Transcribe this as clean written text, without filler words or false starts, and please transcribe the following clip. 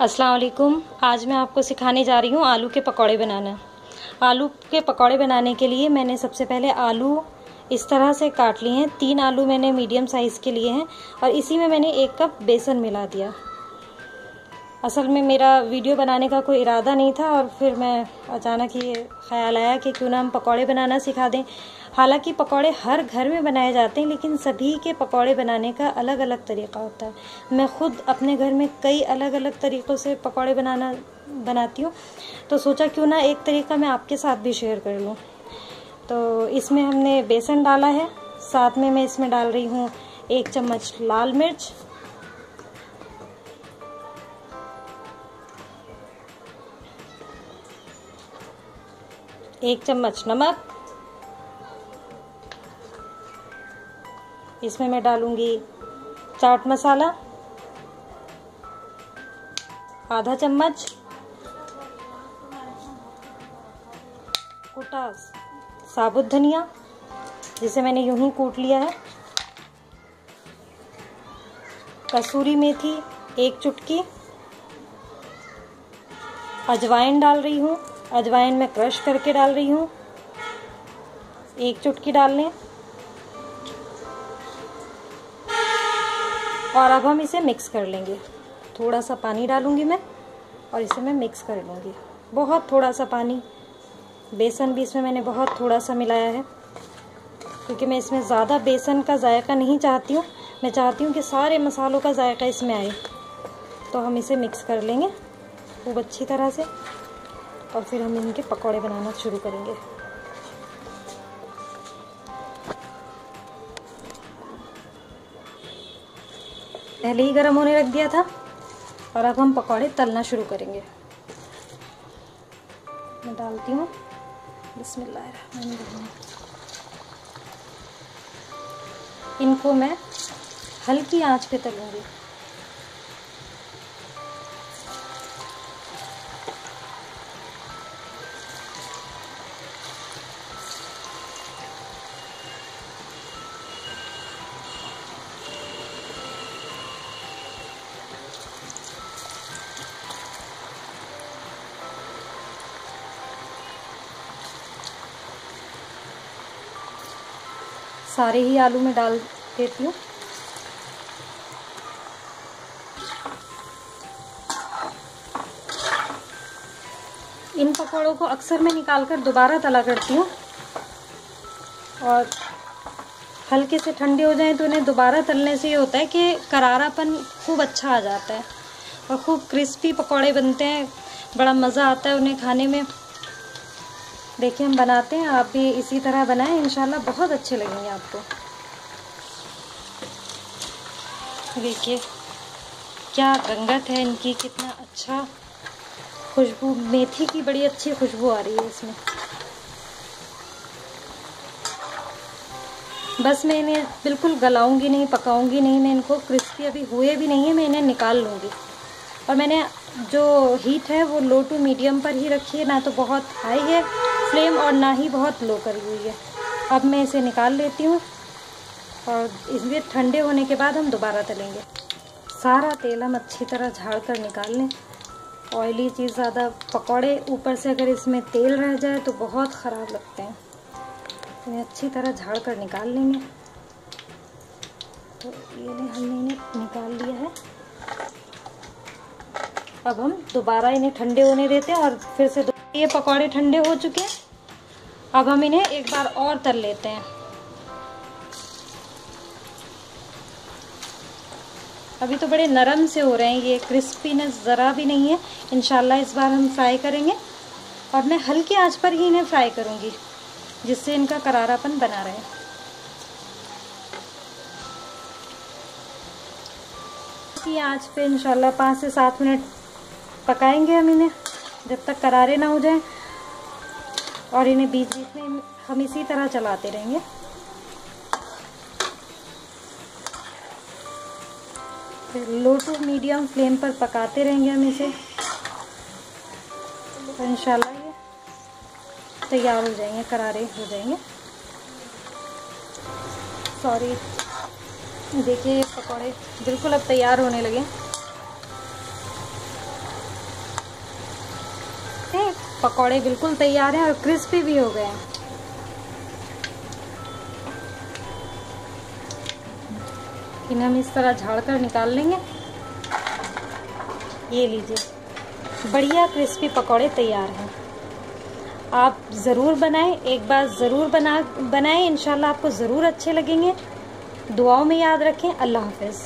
अस्सलाम वालेकुम। आज मैं आपको सिखाने जा रही हूँ आलू के पकौड़े बनाना। आलू के पकौड़े बनाने के लिए मैंने सबसे पहले आलू इस तरह से काट लिए हैं। 3 आलू मैंने मीडियम साइज़ के लिए हैं और इसी में मैंने 1 कप बेसन मिला दिया। असल में मेरा वीडियो बनाने का कोई इरादा नहीं था और फिर मैं अचानक ही ख्याल आया कि क्यों ना हम पकौड़े बनाना सिखा दें। हालांकि पकौड़े हर घर में बनाए जाते हैं, लेकिन सभी के पकौड़े बनाने का अलग अलग तरीक़ा होता है। मैं ख़ुद अपने घर में कई अलग अलग तरीक़ों से पकौड़े बनाती हूँ, तो सोचा क्यों ना एक तरीक़ा मैं आपके साथ भी शेयर कर लूँ। तो इसमें हमने बेसन डाला है, साथ में मैं इसमें डाल रही हूँ 1 चम्मच लाल मिर्च, 1 चम्मच नमक, इसमें मैं डालूंगी चाट मसाला आधा चम्मच, कूटा साबुत धनिया जिसे मैंने यूं ही कूट लिया है, कसूरी मेथी 1 चुटकी, अजवाइन डाल रही हूँ। अजवाइन मैं क्रश करके डाल रही हूँ, 1 चुटकी डाल लें। और अब हम इसे मिक्स कर लेंगे। थोड़ा सा पानी डालूंगी मैं और इसे मैं मिक्स कर लूँगी, बहुत थोड़ा सा पानी। बेसन भी इसमें मैंने बहुत थोड़ा सा मिलाया है, क्योंकि मैं इसमें ज़्यादा बेसन का जायका नहीं चाहती हूँ। मैं चाहती हूँ कि सारे मसालों का जायका इसमें आए। तो हम इसे मिक्स कर लेंगे खूब अच्छी तरह से और फिर हम इनके पकौड़े बनाना शुरू करेंगे। पहले ही गर्म होने रख दिया था और अब हम पकौड़े तलना शुरू करेंगे। मैं डालती हूँ बिस्मिल्लाहिर्रहमानिर्रहीम। इनको मैं हल्की आंच पे तलूँगी। सारे ही आलू में डाल देती हूँ। इन पकौड़ों को अक्सर मैं निकाल कर दोबारा तला करती हूँ और हल्के से ठंडे हो जाएं तो इन्हें दोबारा तलने से ये होता है कि करारापन खूब अच्छा आ जाता है और खूब क्रिस्पी पकौड़े बनते हैं। बड़ा मज़ा आता है उन्हें खाने में। देखिए हम बनाते हैं, आप भी इसी तरह बनाएं, इंशाल्लाह बहुत अच्छे लगेंगे आपको। देखिए क्या रंगत है इनकी, कितना अच्छा खुशबू, मेथी की बड़ी अच्छी खुशबू आ रही है इसमें। बस मैं इन्हें बिल्कुल गलाऊंगी नहीं, पकाऊंगी नहीं। मैं इनको क्रिस्पी अभी हुए भी नहीं है, मैं इन्हें निकाल लूँगी। और मैंने जो हीट है वो लो टू मीडियम पर ही रखी है, ना तो बहुत हाई है फ्लेम और ना ही बहुत लो करी हुई है। अब मैं इसे निकाल लेती हूँ और इसलिए ठंडे होने के बाद हम दोबारा तलेंगे। सारा तेल हम अच्छी तरह झाड़ कर निकाल लें। ऑयली चीज़ ज़्यादा, पकौड़े ऊपर से अगर इसमें तेल रह जाए तो बहुत ख़राब लगते हैं। इन्हें अच्छी तरह झाड़ कर निकाल लेंगे। तो ये हमने इन्हें निकाल लिया है। अब हम दोबारा इन्हें ठंडे होने देते हैं और फिर से ये पकौड़े ठंडे हो चुके हैं। अब हम इन्हें एक बार और तल लेते हैं। अभी तो बड़े नरम से हो रहे हैं, ये क्रिस्पीनेस ज़रा भी नहीं है। इंशाल्लाह इस बार हम फ्राई करेंगे और मैं हल्की आंच पर ही इन्हें फ्राई करूँगी, जिससे इनका करारापन बना रहे। इसी आंच पे इंशाल्लाह 5 से 7 मिनट पकाएंगे हम इन्हें, जब तक करारे ना हो जाएं। और इन्हें बीच बीच में हम इसी तरह चलाते रहेंगे। फिर लो टू मीडियम फ्लेम पर पकाते रहेंगे हम इसे, तो इंशाल्लाह ये तैयार हो जाएंगे, करारे हो जाएंगे। सॉरी, देखिए ये पकौड़े बिल्कुल अब तैयार होने लगे। पकौड़े बिल्कुल तैयार हैं और क्रिस्पी भी हो गए हैं। इन्हें हम इस तरह झाड़ कर निकाल लेंगे। ये लीजिए, बढ़िया क्रिस्पी पकौड़े तैयार हैं। आप ज़रूर बनाएं, एक बार ज़रूर बनाएं। इंशाल्लाह आपको ज़रूर अच्छे लगेंगे। दुआओं में याद रखें। अल्लाह हाफ़िज़।